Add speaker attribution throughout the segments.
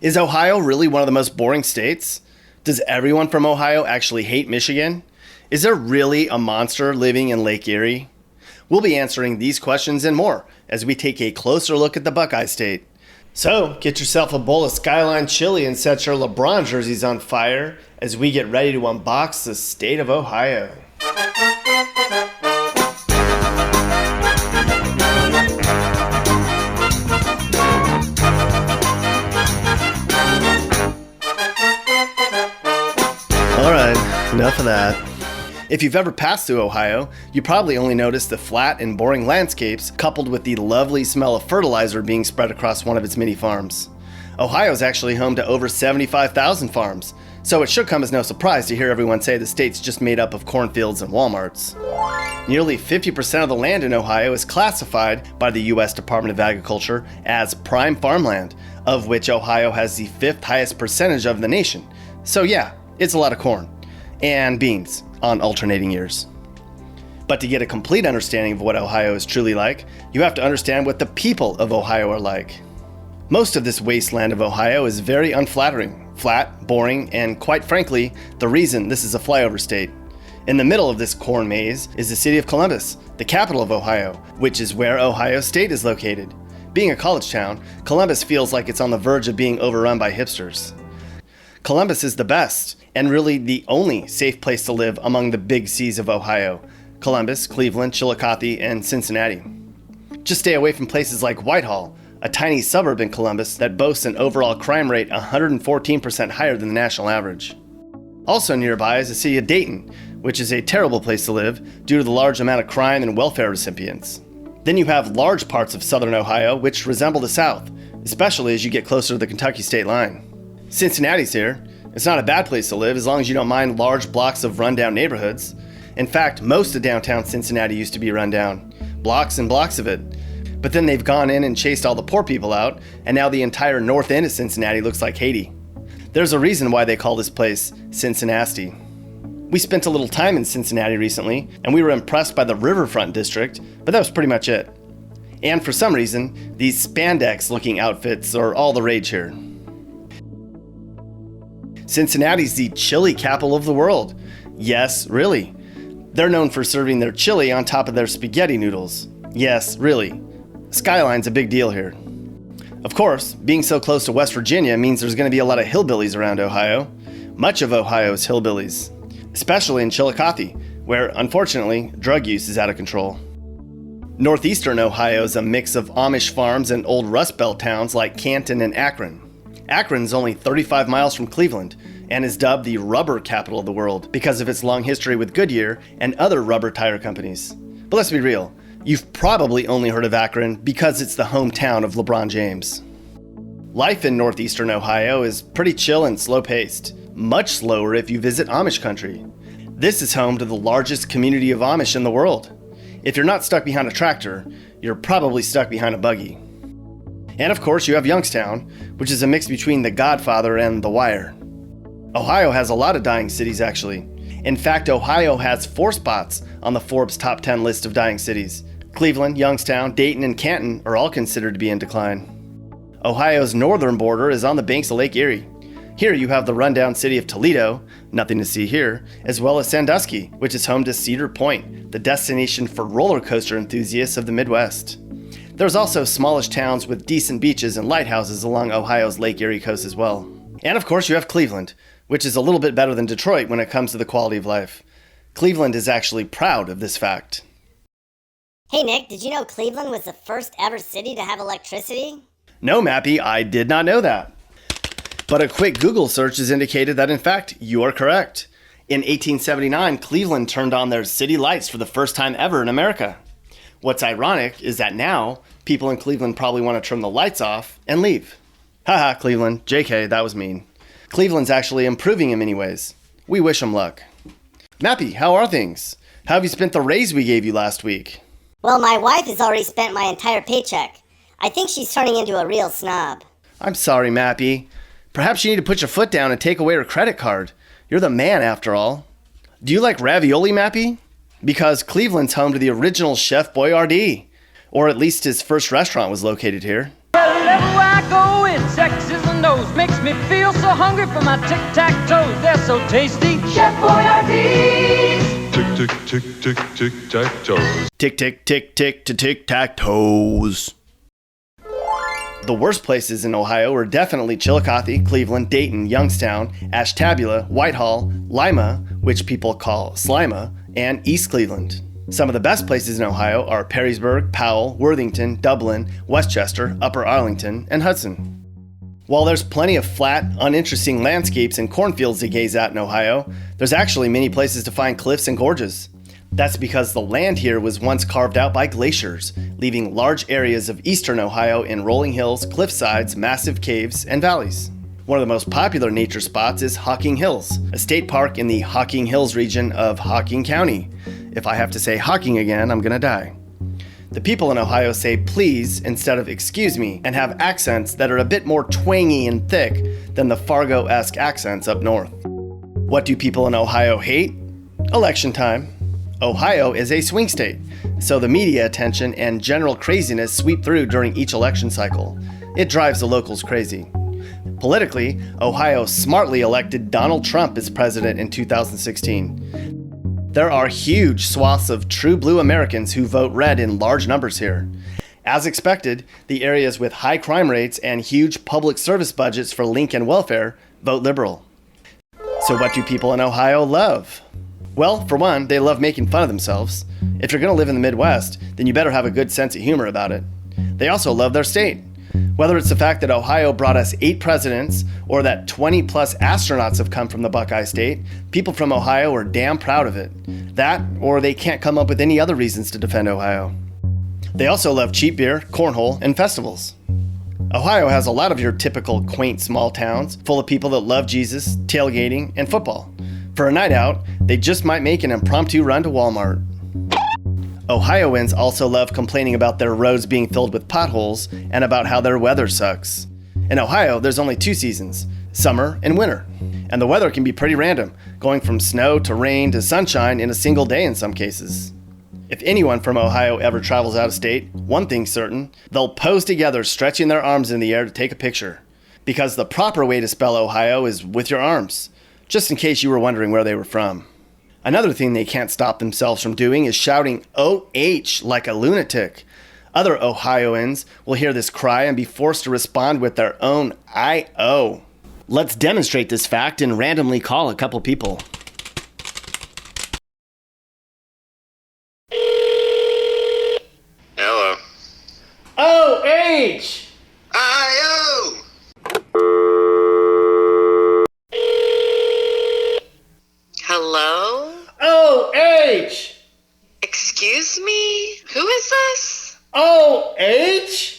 Speaker 1: Is Ohio really one of the most boring states? Does everyone from Ohio actually hate Michigan? Is there really a monster living in Lake Erie? We'll be answering these questions and more as we take a closer look at the Buckeye State. So, get yourself a bowl of Skyline chili and set your Lebron jerseys on fire as we get ready to unbox the state of Ohio. Alright, enough of that. If you've ever passed through Ohio, you probably only noticed the flat and boring landscapes coupled with the lovely smell of fertilizer being spread across one of its many farms. Ohio is actually home to over 75,000 farms, so it should come as no surprise to hear everyone say the state's just made up of cornfields and Walmarts. Nearly 50% of the land in Ohio is classified by the U.S. Department of Agriculture as prime farmland, of which Ohio has the 5th highest percentage of the nation. So yeah, it's a lot of corn and beans on alternating years. But to get a complete understanding of what Ohio is truly like, you have to understand what the people of Ohio are like. Most of this wasteland of Ohio is very unflattering, flat, boring, and quite frankly, the reason this is a flyover state. In the middle of this corn maze is the city of Columbus, the capital of Ohio, which is where Ohio State is located. Being a college town, Columbus feels like it's on the verge of being overrun by hipsters. Columbus is the best, and really the only safe place to live among the big C's of Ohio: Columbus, Cleveland, Chillicothe, and Cincinnati. Just stay away from places like Whitehall, a tiny suburb in Columbus that boasts an overall crime rate 114% higher than the national average. Also nearby is the city of Dayton, which is a terrible place to live due to the large amount of crime and welfare recipients. Then you have large parts of southern Ohio which resemble the South, especially as you get closer to the Kentucky state line. Cincinnati's here. It's not a bad place to live as long as you don't mind large blocks of rundown neighborhoods. In fact, most of downtown Cincinnati used to be rundown. Blocks and blocks of it. But then they've gone in and chased all the poor people out, and now the entire north end of Cincinnati looks like Haiti. There's a reason why they call this place Cincinnati. We spent a little time in Cincinnati recently, and we were impressed by the riverfront district, but that was pretty much it. And for some reason, these spandex-looking outfits are all the rage here. Cincinnati's the chili capital of the world. Yes, really. They're known for serving their chili on top of their spaghetti noodles. Yes, really. Skyline's a big deal here. Of course, being so close to West Virginia means there's going to be a lot of hillbillies around Ohio. Much of Ohio is hillbillies, especially in Chillicothe, where, unfortunately, drug use is out of control. Northeastern Ohio is a mix of Amish farms and old Rust Belt towns like Canton and Akron. Akron's only 35 miles from Cleveland and is dubbed the rubber capital of the world because of its long history with Goodyear and other rubber tire companies. But let's be real, you've probably only heard of Akron because it's the hometown of LeBron James. Life in northeastern Ohio is pretty chill and slow-paced, much slower if you visit Amish country. This is home to the largest community of Amish in the world. If you're not stuck behind a tractor, you're probably stuck behind a buggy. And of course you have Youngstown, which is a mix between The Godfather and The Wire. Ohio has a lot of dying cities actually. In fact, Ohio has 4 spots on the Forbes top 10 list of dying cities. Cleveland, Youngstown, Dayton, and Canton are all considered to be in decline. Ohio's northern border is on the banks of Lake Erie. Here you have the rundown city of Toledo, nothing to see here, as well as Sandusky, which is home to Cedar Point, the destination for roller coaster enthusiasts of the Midwest. There's also smallish towns with decent beaches and lighthouses along Ohio's Lake Erie coast as well. And of course you have Cleveland, which is a little bit better than Detroit when it comes to the quality of life. Cleveland is actually proud of this fact.
Speaker 2: Hey Nick, did you know Cleveland was the first ever city to have electricity?
Speaker 1: No, Mappy, I did not know that. But a quick Google search has indicated that in fact, you are correct. In 1879, Cleveland turned on their city lights for the first time ever in America. What's ironic is that now, people in Cleveland probably want to turn the lights off and leave. Haha, Cleveland. JK, that was mean. Cleveland's actually improving in many ways. We wish them luck. Mappy, how are things? How have you spent the raise we gave you last week?
Speaker 2: Well, my wife has already spent my entire paycheck. I think she's turning into a real snob.
Speaker 1: I'm sorry, Mappy. Perhaps you need to put your foot down and take away her credit card. You're the man, after all. Do you like ravioli, Mappy? Because Cleveland's home to the original Chef Boyardee. Or at least his first restaurant was located here.
Speaker 3: Well, go, it's X's and O's. Makes me feel so hungry for my tic-tac-toes. They're so tasty. Chef Boyardee's.
Speaker 4: Tick, tick, tick, tick, tick, tack, toes.
Speaker 1: Tick, tick, tick, tick, to tic-tac-toes. The worst places in Ohio are definitely Chillicothe, Cleveland, Dayton, Youngstown, Ashtabula, Whitehall, Lima, which people call Slima, and East Cleveland. Some of the best places in Ohio are Perrysburg, Powell, Worthington, Dublin, Westchester, Upper Arlington, and Hudson. While there's plenty of flat, uninteresting landscapes and cornfields to gaze at in Ohio, there's actually many places to find cliffs and gorges. That's because the land here was once carved out by glaciers, leaving large areas of eastern Ohio in rolling hills, cliffsides, massive caves, and valleys. One of the most popular nature spots is Hocking Hills, a state park in the Hocking Hills region of Hocking County. If I have to say Hocking again, I'm gonna die. The people in Ohio say please instead of excuse me and have accents that are a bit more twangy and thick than the Fargo-esque accents up north. What do people in Ohio hate? Election time. Ohio is a swing state, so the media attention and general craziness sweep through during each election cycle. It drives the locals crazy. Politically, Ohio smartly elected Donald Trump as president in 2016. There are huge swaths of true blue Americans who vote red in large numbers here. As expected, the areas with high crime rates and huge public service budgets for Lincoln welfare vote liberal. So what do people in Ohio love? Well, for one, they love making fun of themselves. If you're going to live in the Midwest, then you better have a good sense of humor about it. They also love their state. Whether it's the fact that Ohio brought us 8 presidents or that 20 plus astronauts have come from the Buckeye state, people from Ohio are damn proud of it. That, or they can't come up with any other reasons to defend Ohio. They also love cheap beer, cornhole, and festivals. Ohio has a lot of your typical quaint small towns full of people that love Jesus, tailgating, and football. For a night out, they just might make an impromptu run to Walmart. Ohioans also love complaining about their roads being filled with potholes and about how their weather sucks. In Ohio, there's only 2 seasons, summer and winter. And the weather can be pretty random, going from snow to rain to sunshine in a single day in some cases. If anyone from Ohio ever travels out of state, one thing's certain, they'll pose together stretching their arms in the air to take a picture. Because the proper way to spell Ohio is with your arms, just in case you were wondering where they were from. Another thing they can't stop themselves from doing is shouting OH like a lunatic. Other Ohioans will hear this cry and be forced to respond with their own IO. Let's demonstrate this fact and randomly call a couple people.
Speaker 5: Hello.
Speaker 1: OH!
Speaker 5: I-O! Hello?
Speaker 1: OH!
Speaker 5: Excuse me? Who is this?
Speaker 1: OH?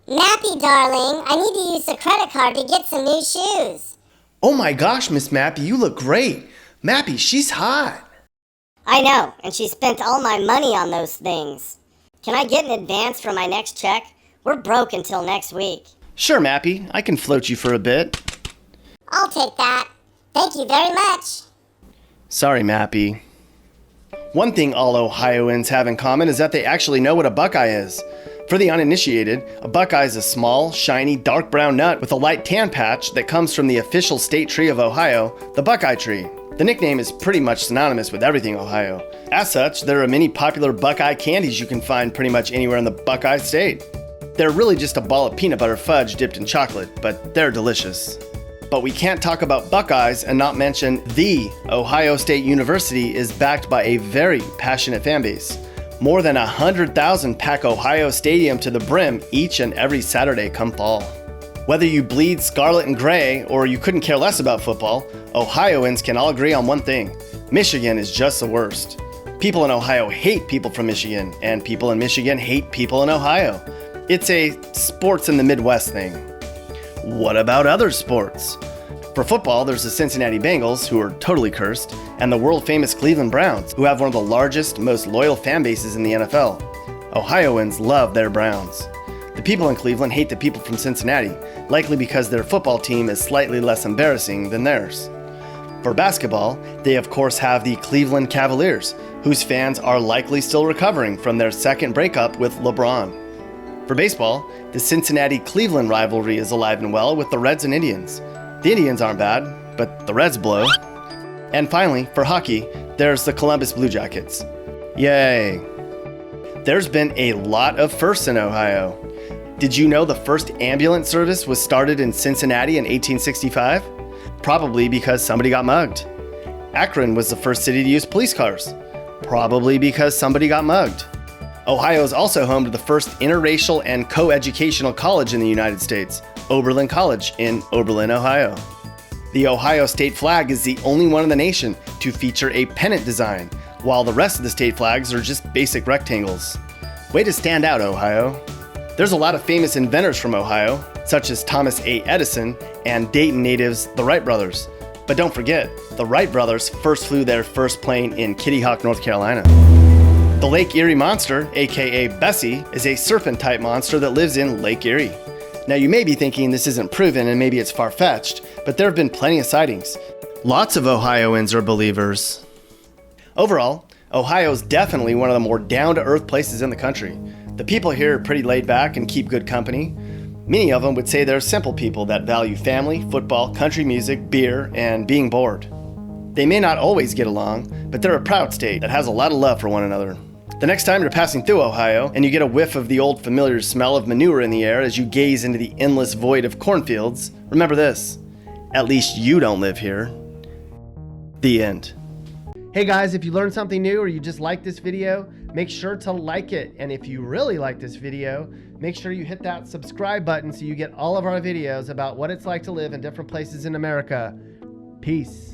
Speaker 2: Nappy, darling, I need to use the credit card to get some new shoes.
Speaker 1: Oh my gosh, Miss Mappy, you look great. Mappy, she's hot.
Speaker 2: I know, and she spent all my money on those things. Can I get an advance for my next check? We're broke until next week.
Speaker 1: Sure, Mappy, I can float you for a bit.
Speaker 2: I'll take that. Thank you very much.
Speaker 1: Sorry, Mappy. One thing all Ohioans have in common is that they actually know what a Buckeye is. For the uninitiated, a Buckeye is a small, shiny, dark brown nut with a light tan patch that comes from the official state tree of Ohio, the Buckeye tree. The nickname is pretty much synonymous with everything Ohio. As such, there are many popular Buckeye candies you can find pretty much anywhere in the Buckeye state. They're really just a ball of peanut butter fudge dipped in chocolate, but they're delicious. But we can't talk about Buckeyes and not mention the Ohio State University is backed by a very passionate fan base. More than 100,000 pack Ohio Stadium to the brim each and every Saturday come fall. Whether you bleed scarlet and gray or you couldn't care less about football, Ohioans can all agree on one thing: Michigan is just the worst. People in Ohio hate people from Michigan, and people in Michigan hate people in Ohio. It's a sports in the Midwest thing. What about other sports? For football, there's the Cincinnati Bengals, who are totally cursed, and the world-famous Cleveland Browns, who have one of the largest, most loyal fan bases in the NFL. Ohioans love their Browns. The people in Cleveland hate the people from Cincinnati, likely because their football team is slightly less embarrassing than theirs. For basketball, they of course have the Cleveland Cavaliers, whose fans are likely still recovering from their second breakup with Lebron. For baseball, the Cincinnati-Cleveland rivalry is alive and well with the Reds and Indians. The Indians aren't bad, but the Reds blow. And finally, for hockey, there's the Columbus Blue Jackets. Yay! There's been a lot of firsts in Ohio. Did you know the first ambulance service was started in Cincinnati in 1865? Probably because somebody got mugged. Akron was the first city to use police cars. Probably because somebody got mugged. Ohio is also home to the first interracial and co-educational college in the United States, Oberlin College in Oberlin, Ohio. The Ohio state flag is the only one in the nation to feature a pennant design, while the rest of the state flags are just basic rectangles. Way to stand out, Ohio. There's a lot of famous inventors from Ohio, such as Thomas A. Edison and Dayton natives the Wright brothers. But don't forget, the Wright brothers first flew their first plane in Kitty Hawk, North Carolina. The Lake Erie monster, aka Bessie, is a serpent-type monster that lives in Lake Erie. Now you may be thinking this isn't proven and maybe it's far-fetched, but there have been plenty of sightings. Lots of Ohioans are believers. Overall, Ohio is definitely one of the more down-to-earth places in the country. The people here are pretty laid back and keep good company. Many of them would say they're simple people that value family, football, country music, beer, and being bored. They may not always get along, but they're a proud state that has a lot of love for one another. The next time you're passing through Ohio and you get a whiff of the old familiar smell of manure in the air as you gaze into the endless void of cornfields, remember this: at least you don't live here. The end. Hey guys, if you learned something new or you just like this video, make sure to like it. And if you really like this video, make sure you hit that subscribe button so you get all of our videos about what it's like to live in different places in America. Peace.